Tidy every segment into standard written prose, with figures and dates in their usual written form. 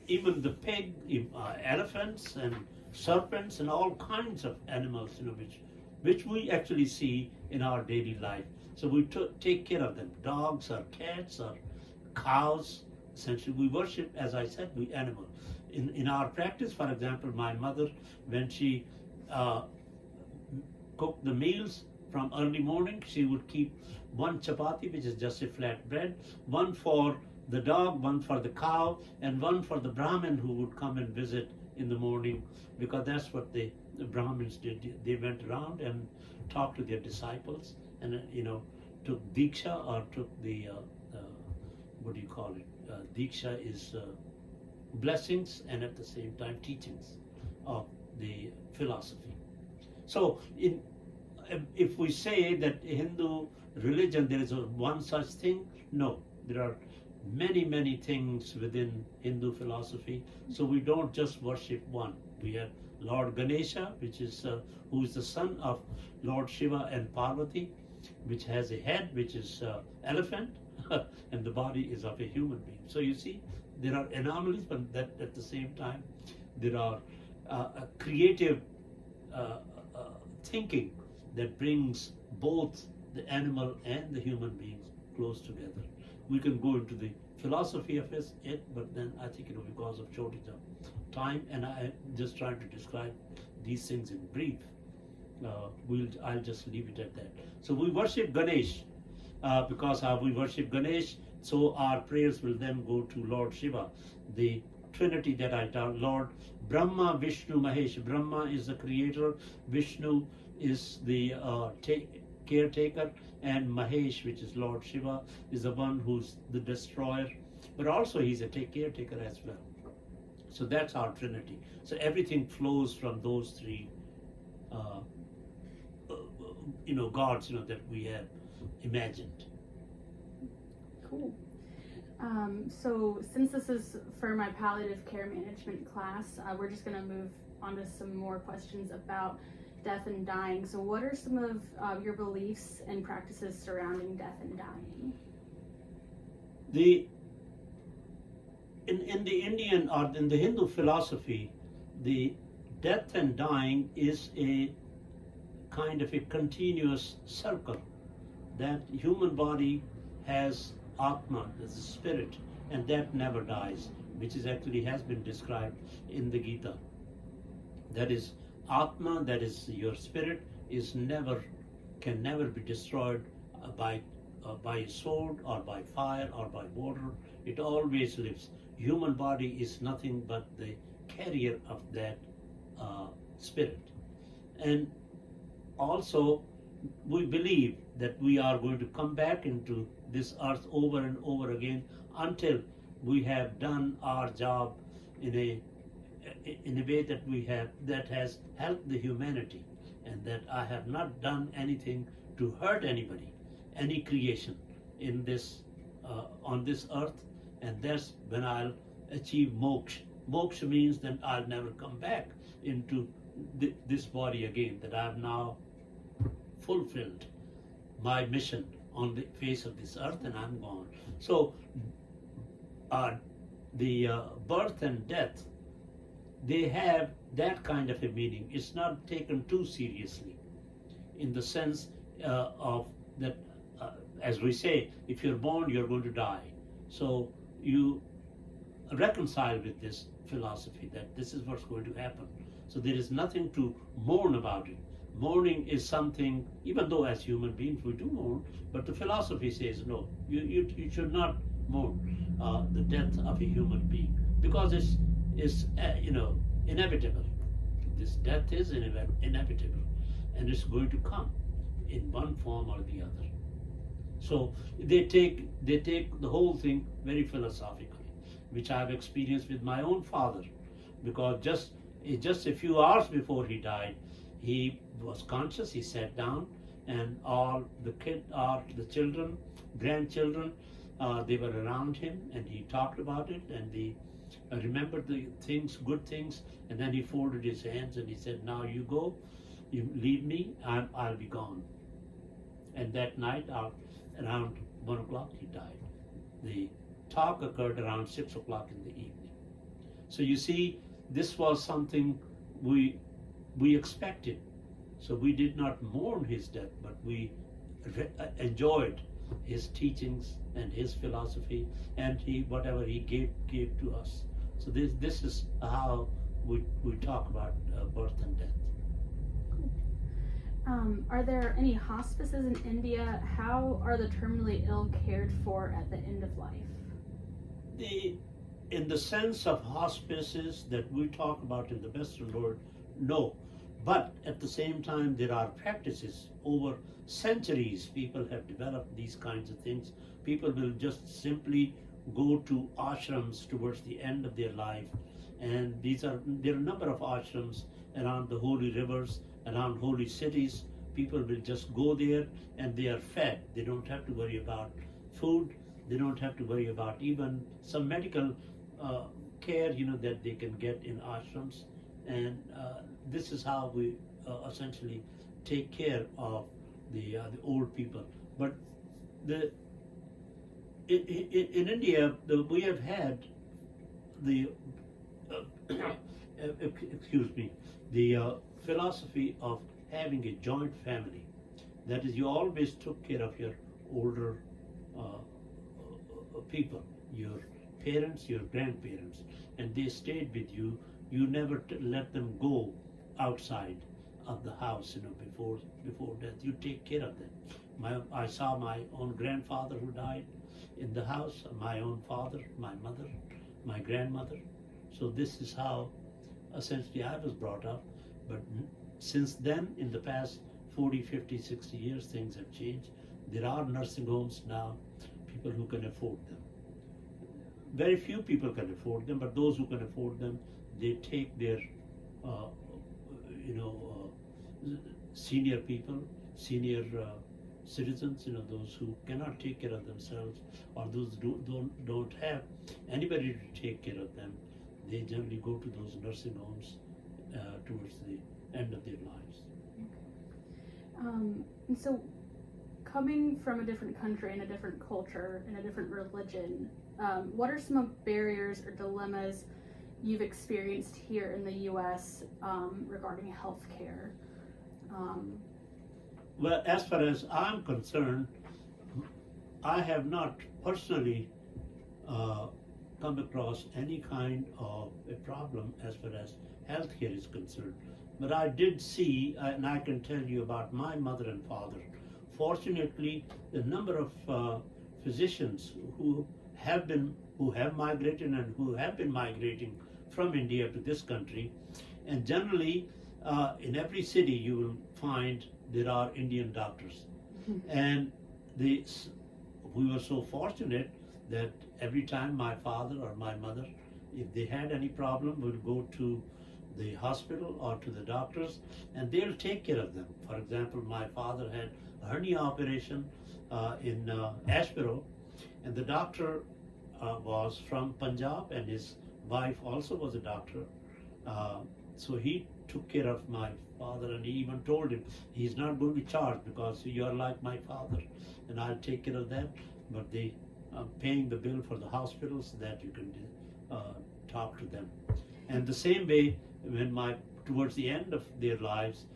even the pig, elephants and serpents and all kinds of animals, which we actually see in our daily life. So we take care of them, dogs or cats or cows. Essentially, we worship, as I said, we animal. In our practice, for example, my mother, when she cooked the meals from early morning, she would keep one chapati, which is just a flat bread, one for the dog, one for the cow, and one for the Brahmin who would come and visit in the morning, because that's what the Brahmins did. They went around and talked to their disciples, and took diksha, or took the what do you call it? Diksha is blessings, and at the same time teachings of the philosophy. So, if we say that Hindu religion there is one such thing, no, there are many things within Hindu philosophy. So we don't just worship one. We have Lord Ganesha, which is who is the son of Lord Shiva and Parvati, which has a head which is elephant, and the body is of a human being. So you see, there are anomalies, but that at the same time, there are creative thinking that brings both the animal and the human beings close together. We can go into the philosophy of it, but then I think because of shortage of time, and I'm just trying to describe these things in brief. I'll just leave it at that. So we worship Ganesh, because we worship Ganesh, so our prayers will then go to Lord Shiva, the Trinity that I taught. Lord Brahma, Vishnu, Mahesh. Brahma is the creator, Vishnu is the caretaker, and Mahesh, which is Lord Shiva, is the one who's the destroyer, but also he's a caretaker as well. So that's our Trinity. So everything flows from those three gods that we have imagined. Cool. So since this is for my palliative care management class, we're just going to move on to some more questions about death and dying. So what are some of your beliefs and practices surrounding death and dying? In the Indian or in the Hindu philosophy, the death and dying is a kind of a continuous circle. That human body has Atma, the spirit, and that never dies, which is actually has been described in the Gita. That is Atma, that is your spirit, can never be destroyed by a sword or by fire or by water. It always lives. Human body is nothing but the carrier of that spirit. And also, we believe that we are going to come back into this earth over and over again until we have done our job in a way that has helped the humanity, and that I have not done anything to hurt anybody, any creation in this on this earth, and that's when I'll achieve moksha. Moksha means that I'll never come back into this body again, that I've now fulfilled my mission on the face of this earth and I'm gone. So the birth and death, they have that kind of a meaning. It's not taken too seriously, in the sense of that, as we say, if you're born, you're going to die. So you reconcile with this philosophy that this is what's going to happen. So there is nothing to mourn about it. Mourning is something, even though as human beings we do mourn, but the philosophy says no, you should not mourn the death of a human being, because it's inevitable. This death is inevitable, and it's going to come in one form or the other. So they take the whole thing very philosophically, which I've experienced with my own father, because just a few hours before he died, he was conscious. He sat down, and all the children, grandchildren, they were around him, and he talked about it, and he remembered the things, good things, and then he folded his hands and he said, "Now you go, you leave me, I'll be gone." And that night, around 1 o'clock, he died. The talk occurred around 6 o'clock in the evening. So you see, this was something we expected. So we did not mourn his death, but we enjoyed his teachings and his philosophy, and whatever he gave to us. So this is how we talk about birth and death. Are there any hospices in India? How are the terminally ill cared for at the end of life? In the sense of hospices that we talk about in the Western world, no. But at the same time, there are practices. Over centuries, people have developed these kinds of things. People will just simply go to ashrams towards the end of their life. And there are a number of ashrams around the holy rivers, around holy cities. People will just go there and they are fed. They don't have to worry about food. They don't have to worry about even some medical care, that they can get in ashrams. And this is how we essentially take care of the old people. But in India, we have had the excuse me, the philosophy of having a joint family. That is, you always took care of your older people, your parents, your grandparents, and they stayed with you. You never let them go outside of the house, before death. You take care of them. I saw my own grandfather who died in the house, my own father, my mother, my grandmother. So this is how essentially I was brought up. But since then, in the past 40, 50, 60 years, things have changed. There are nursing homes now, people who can afford them. Very few people can afford them, but those who can afford them, they take their, senior people, senior citizens, those who cannot take care of themselves, or those who don't have anybody to take care of them. They generally go to those nursing homes towards the end of their lives. And so, coming from a different country and a different culture and a different religion, what are some of barriers or dilemmas you've experienced here in the U.S. Regarding healthcare? Well, as far as I'm concerned, I have not personally come across any kind of a problem as far as healthcare is concerned. But I did see, and I can tell you about my mother and father. Fortunately, the number of physicians who have migrated and who have been migrating from India to this country, and generally in every city you will find there are Indian doctors. And we were so fortunate that every time my father or my mother, if they had any problem, would go to the hospital or to the doctors, and they'll take care of them. For example, my father had a hernia operation in Ashborough, and the doctor was from Punjab, and his wife also was a doctor. So he took care of my father, and he even told him he's not going to charge because you are like my father, and I'll take care of that. But they paying the bill for the hospital so that you can talk to them. And the same way, when towards the end of their lives,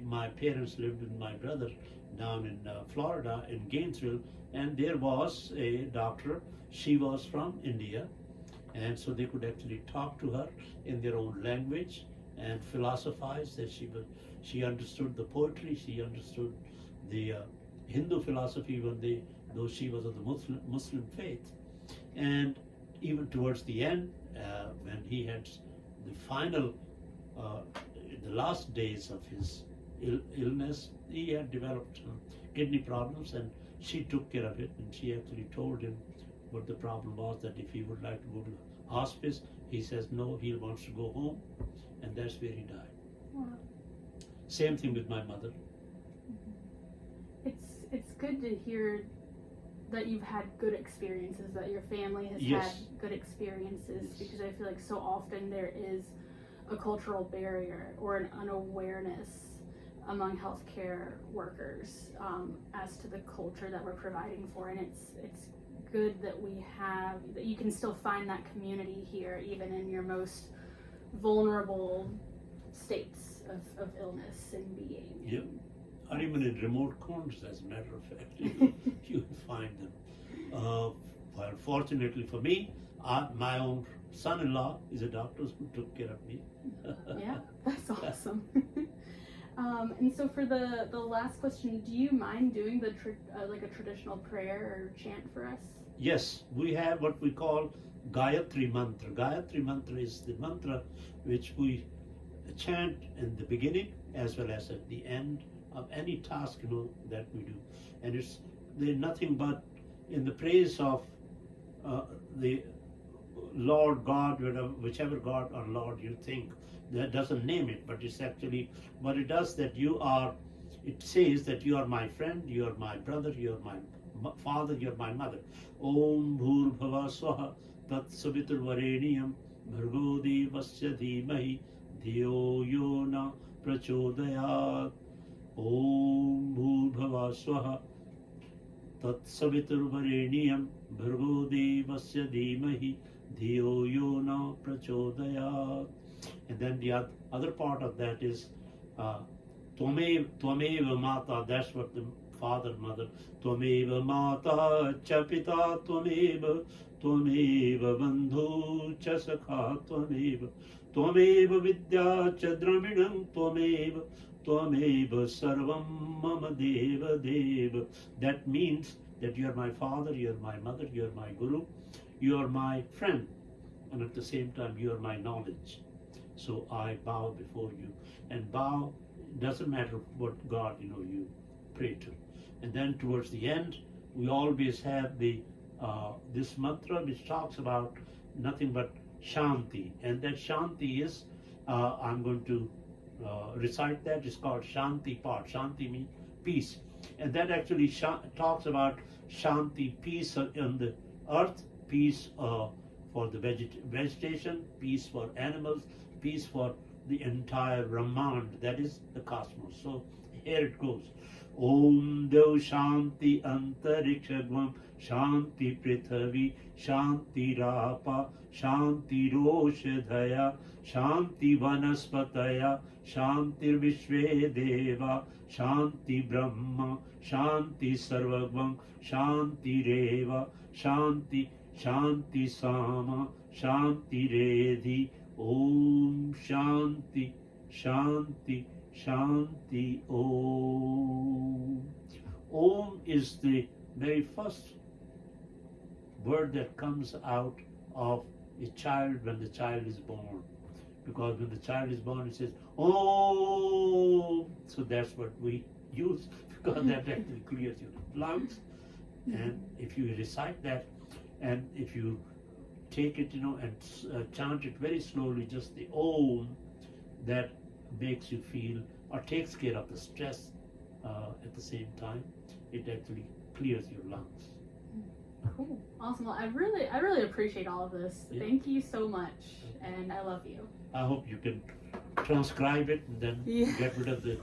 my parents lived with my brother down in Florida, in Gainesville, and there was a doctor. She was from India, and so they could actually talk to her in their own language and philosophize. That she understood the poetry, she understood the Hindu philosophy, though she was of the Muslim faith. And even towards the end, when he had the final, the last days of his illness, he had developed kidney problems, and she took care of it, and she actually told him what the problem was, that if he would like to go to hospice, he says no, he wants to go home, and that's where he died. Wow. Same thing with my mother. It's good to hear that you've had good experiences, that your family has Yes. had good experiences, Yes. because I feel like so often there is a cultural barrier or an unawareness among healthcare workers as to the culture that we're providing for, and it's good that we have, that you can still find that community here, even in your most vulnerable states of illness and being. Yeah. Or even in remote corners, as a matter of fact, you find them. Well, fortunately for me, my own son-in-law is a doctor who took care of me. Yeah, that's awesome. And so for the last question, do you mind doing the like a traditional prayer or chant for us? Yes, we have what we call Gayatri Mantra. Gayatri Mantra is the mantra which we chant in the beginning as well as at the end of any task, that we do. And they're nothing but in the praise of the Lord God, whichever God or Lord you think. That doesn't name it, but it's actually what it does, that it says that you are my friend, you are my brother, you are my father, you are my mother. Om Bhur Bhava Swaha Tat Savitur Vareniyam Bhargo Devasya Dhimahi Dhiyo Yo Na Prachodayat. Om Bhur Bhava Swaha Tat Savitur Vareniyam Bhargo Devasya Dhimahi Dhiyo Yo Na Prachodayat. And then the other part of that is Tvameva Mata, that's what the father, mother. Tvameva Mata Cha Pita Tvameva Bandhu Cha Sakha Tvameva Vidya Cha Draminam Tvameva Sarvam Mama Deva Deva. That means that you are my father, you are my mother, you are my guru, you are my friend, and at the same time you are my knowledge. So I bow before you, and bow doesn't matter what God you pray to. And then towards the end, we always have this mantra which talks about nothing but Shanti, and that Shanti is I'm going to recite that. It's called Shanti Part. Shanti means peace, and that actually talks about Shanti, peace on the earth, peace for the vegetation, peace for animals, peace for the entire Brahmand, that is the cosmos. So here it goes. Om Dev Shanti Antarikshagvam Shanti Prithavi Shanti Rapa Shanti Roshadhaya Shanti Vanaspataya Shanti Vishve Deva Shanti Brahma Shanti Sarvagvam Shanti Reva Shanti Shanti Sama Shanti Redhi. Om Shanti Shanti Shanti Om. Om is the very first word that comes out of a child when the child is born. Because when the child is born, it says Om. So that's what we use, because that actually clears your lungs. And if you recite that, and if you take it, and chant it very slowly, just the Om, that makes you feel, or takes care of the stress at the same time. It actually clears your lungs. Cool, awesome. Well, I really appreciate all of this. Yeah. Thank you so much, and I love you. I hope you can transcribe it and then get rid of the